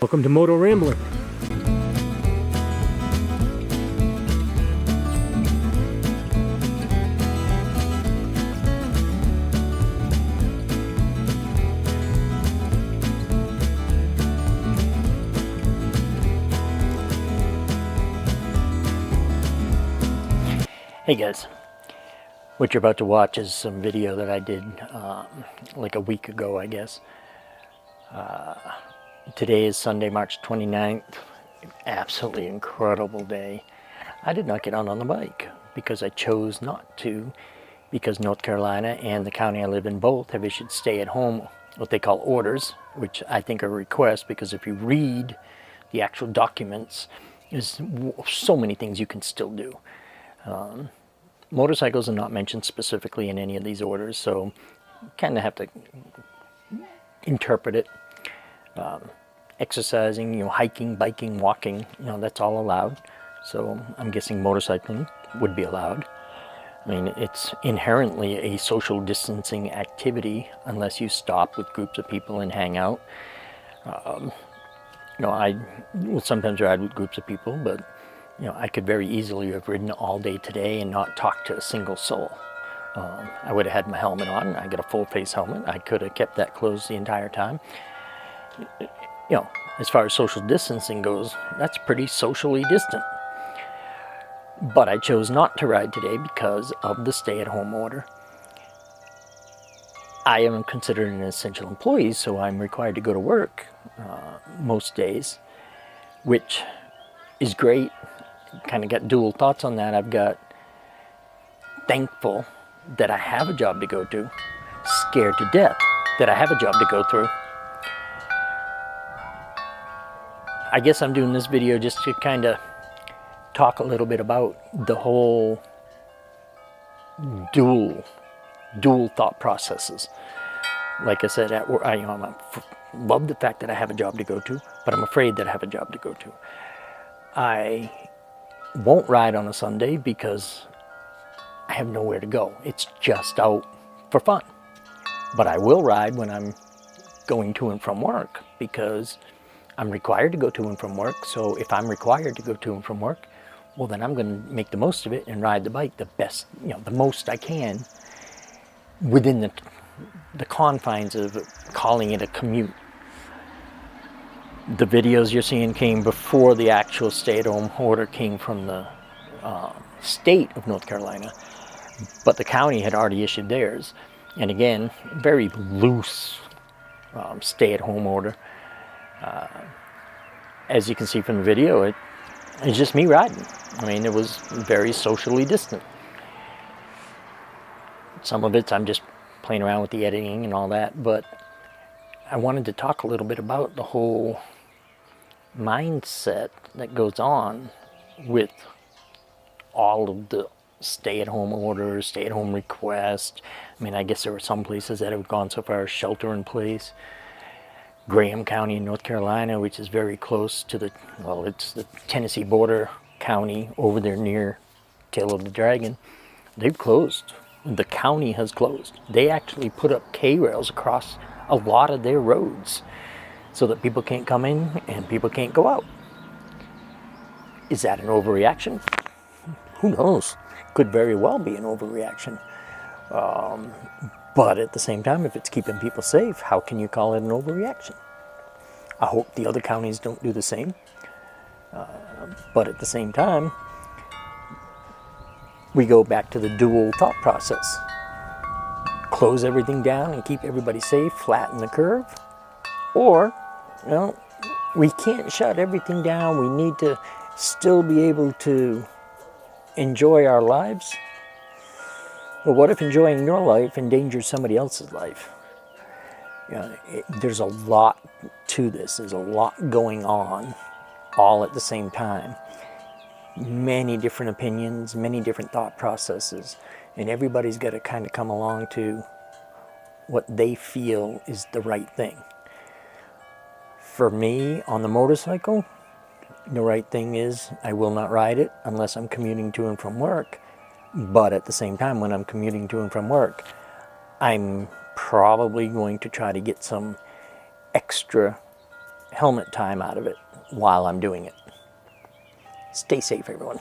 Welcome to Moto Rambler. Hey guys, what you're about to watch is some video that I did like a week ago, I guess. Today is Sunday, March 29th. Absolutely incredible day. I did not get out on the bike because I chose not to, because North Carolina and the county I live in both have issued stay-at-home, what they call orders, which I think are requests, because if you read the actual documents, there's so many things you can still do. Motorcycles are not mentioned specifically in any of these orders, so you kind of have to interpret it. Exercising, hiking, biking, walking, that's all allowed. So I'm guessing motorcycling would be allowed. I mean, it's inherently a social distancing activity unless you stop with groups of people and hang out. I will sometimes ride with groups of people, but I could very easily have ridden all day today and not talked to a single soul. I would have had my helmet on. I got a full face helmet. I could have kept that closed the entire time. As far as social distancing goes, that's pretty socially distant. But I chose not to ride today because of the stay-at-home order. I am considered an essential employee, so I'm required to go to work most days, which is great. Kind of got dual thoughts on that. I've got thankful that I have a job to go to, scared to death that I have a job to go through. I guess I'm doing this video just to kind of talk a little bit about the whole dual thought processes. Like I said, at work, I love the fact that I have a job to go to, but I'm afraid that I have a job to go to. I won't ride on a Sunday because I have nowhere to go. It's just out for fun. But I will ride when I'm going to and from work because I'm required to go to and from work. So if I'm required to go to and from work, well, then I'm going to make the most of it and ride the bike the best, the most I can within the confines of calling it a commute. The videos you're seeing came before the actual stay-at-home order came from the state of North Carolina, but the county had already issued theirs. And again, very loose stay-at-home order. As you can see from the video, it's just me riding. I mean, it was very socially distant. Some of it I'm just playing around with the editing and all that, but I wanted to talk a little bit about the whole mindset that goes on with all of the stay-at-home orders, stay-at-home requests. I mean, I guess there were some places that have gone so far as shelter in place. Graham County in North Carolina, which is very close to it's the Tennessee border county over there near Tail of the Dragon. They've closed. The county has closed. They actually put up K-rails across a lot of their roads so that people can't come in and people can't go out. Is that an overreaction? Who knows? Could very well be an overreaction. But at the same time, if it's keeping people safe, how can you call it an overreaction? I hope the other counties don't do the same. But at the same time, we go back to the dual thought process. Close everything down and keep everybody safe, flatten the curve. Or, we can't shut everything down. We need to still be able to enjoy our lives. But what if enjoying your life endangers somebody else's life? There's a lot to this. There's a lot going on all at the same time. Many different opinions, many different thought processes. And everybody's got to kind of come along to what they feel is the right thing. For me, on the motorcycle, the right thing is I will not ride it unless I'm commuting to and from work. But at the same time, when I'm commuting to and from work, I'm probably going to try to get some extra helmet time out of it while I'm doing it. Stay safe, everyone.